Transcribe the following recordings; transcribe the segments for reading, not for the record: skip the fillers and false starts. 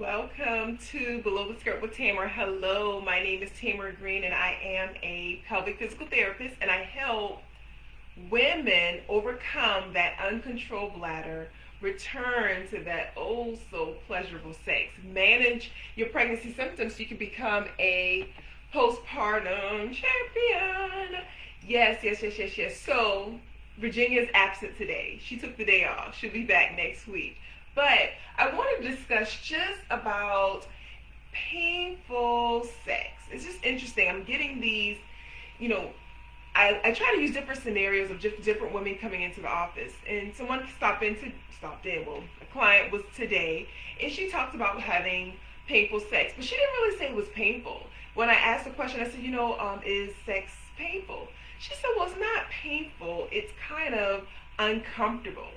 Welcome to Below the Skirt with Tamara. Hello, my name is Tamara Green and I am a pelvic physical therapist, and I help women overcome that uncontrolled bladder, return to that oh so pleasurable sex, manage your pregnancy symptoms so you can become a postpartum champion. Yes. So Virginia's absent today. She took the day off. She'll be back next week. But I want to discuss just about painful sex. It's just interesting. I'm getting these, you know, I try to use different scenarios of just different women coming into the office. And someone stopped in, well, a client was today, and she talked about having painful sex. But she didn't really say it was painful. When I asked the question, I said, is sex painful? She said, well, it's not painful. It's kind of uncomfortable.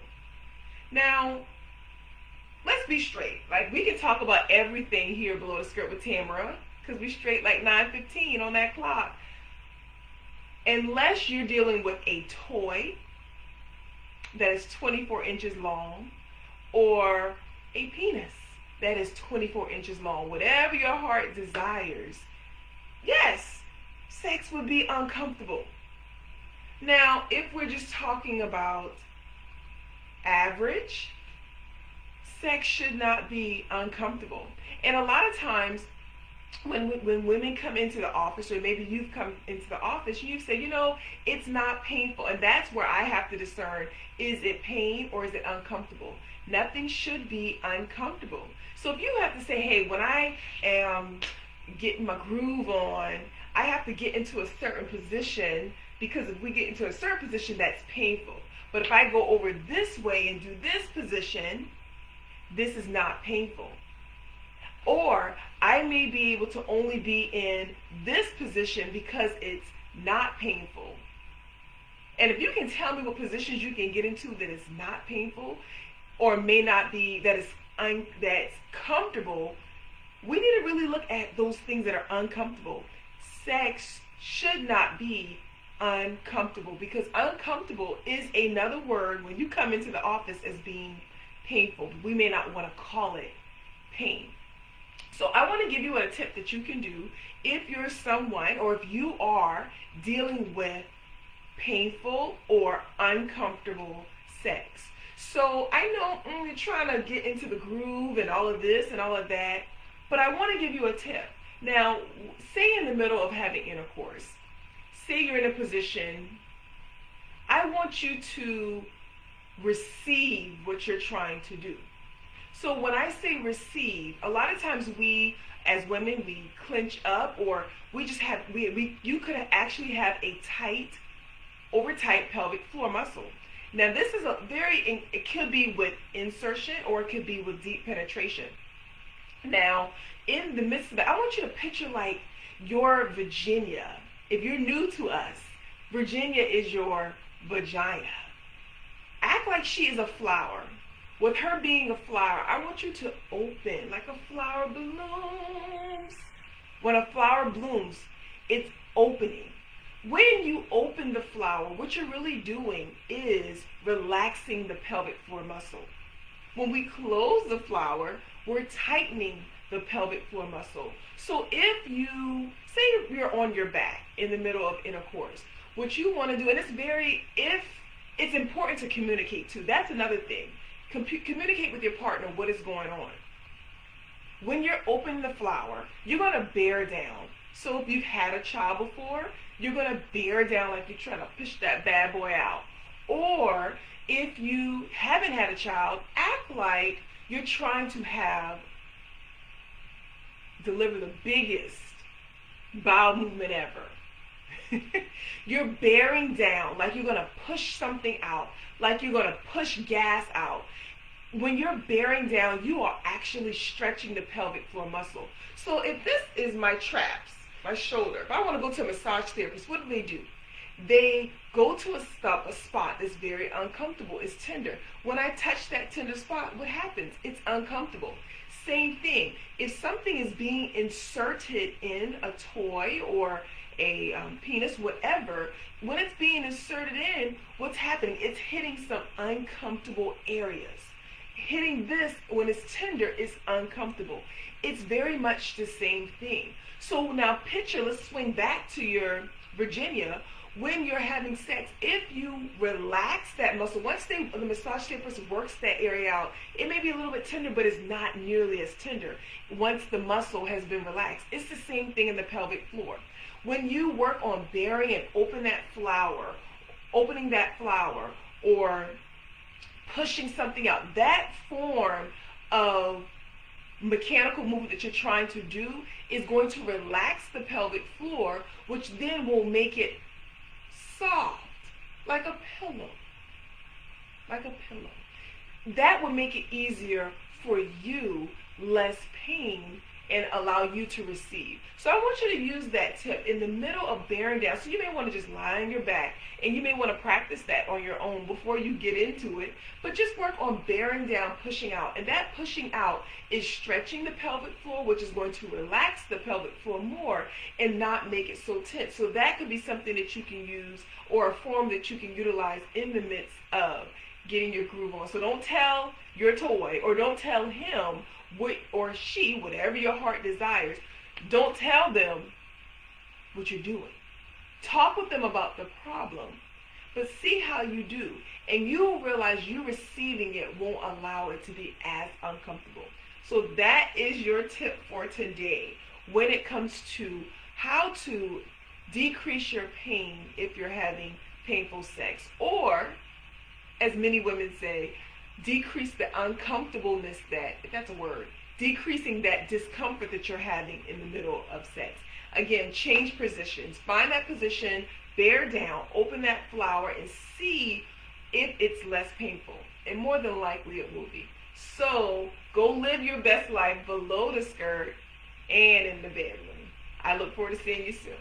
Now, let's be straight. Like, we can talk about everything here below the skirt with Tamara, because we straight like 9:15 on that clock. Unless you're dealing with a toy that is 24 inches long, or a penis that is 24 inches long, whatever your heart desires, yes, sex would be uncomfortable. Now, if we're just talking about average, sex should not be uncomfortable. And a lot of times when women come into the office, or maybe you've come into the office, you say, it's not painful. And that's where I have to discern, is it pain or is it uncomfortable? Nothing should be uncomfortable. So if you have to say, hey, when I am getting my groove on, I have to get into a certain position, because if we get into a certain position, that's painful. But if I go over this way and do this position, this is not painful. Or I may be able to only be in this position because it's not painful. And if you can tell me what positions you can get into that is not painful, or may not be, that's comfortable, we need to really look at those things that are uncomfortable. Sex should not be uncomfortable, because uncomfortable is another word when you come into the office as being painful. We may not want to call it pain. So I want to give you a tip that you can do if you're someone, or if you are dealing with painful or uncomfortable sex. So I know you're trying to get into the groove and all of this and all of that, but I want to give you a tip. Now, say in the middle of having intercourse, say you're in a position, I want you to receive what you're trying to do. So when I say receive, a lot of times we, as women, we clench up, or we just have, you could actually have a over tight pelvic floor muscle. Now this is it could be with insertion, or it could be with deep penetration. Now, in the midst of that, I want you to picture like your Virginia. If you're new to us, Virginia is your vagina. Act like she is a flower. With her being a flower, I want you to open like a flower blooms. When a flower blooms, it's opening. When you open the flower, what you're really doing is relaxing the pelvic floor muscle. When we close the flower, we're tightening the pelvic floor muscle. So if you, say you're on your back in the middle of intercourse, what you want to do, and it's important to communicate too. That's another thing. Communicate with your partner what is going on. When you're opening the flower, you're going to bear down. So if you've had a child before, you're going to bear down like you're trying to push that bad boy out. Or if you haven't had a child, act like you're trying to deliver the biggest bowel movement ever. You're bearing down like you're going to push something out, like you're going to push gas out. When you're bearing down, you are actually stretching the pelvic floor muscle. So if this is my traps, my shoulder, if I want to go to a massage therapist, what do? They go to a spot that's very uncomfortable. It's tender. When I touch that tender spot, what happens? It's uncomfortable. Same thing. If something is being inserted in a toy or a penis, whatever, when it's being inserted in, what's happening? It's hitting some uncomfortable areas. hitting this when it's tender is uncomfortable. It's very much the same thing. So now picture, let's swing back to your Virginia. When you're having sex, if you relax that muscle, once the massage therapist works that area out, it may be a little bit tender, but it's not nearly as tender once the muscle has been relaxed. It's the same thing in the pelvic floor. When you work on bearing and opening that flower, or pushing something out, that form of mechanical movement that you're trying to do is going to relax the pelvic floor, which then will make it soft, like a pillow. That will make it easier for you, less pain, and allow you to receive. So I want you to use that tip in the middle of bearing down. So you may want to just lie on your back, and you may want to practice that on your own before you get into it, but just work on bearing down, pushing out. And that pushing out is stretching the pelvic floor, which is going to relax the pelvic floor more and not make it so tense. So that could be something that you can use, or a form that you can utilize in the midst of getting your groove on. So don't tell your toy, or don't tell him or she, whatever your heart desires, don't tell them what you're doing. Talk with them about the problem, but see how you do. And you'll realize you receiving it won't allow it to be as uncomfortable. So that is your tip for today when it comes to how to decrease your pain if you're having painful sex, or, as many women say, decrease the uncomfortableness, that, if that's a word, decreasing that discomfort that you're having in the middle of sex. Again, change positions. Find that position, bear down, open that flower, and see if it's less painful. And more than likely it will be. So go live your best life below the skirt and in the bedroom. I look forward to seeing you soon.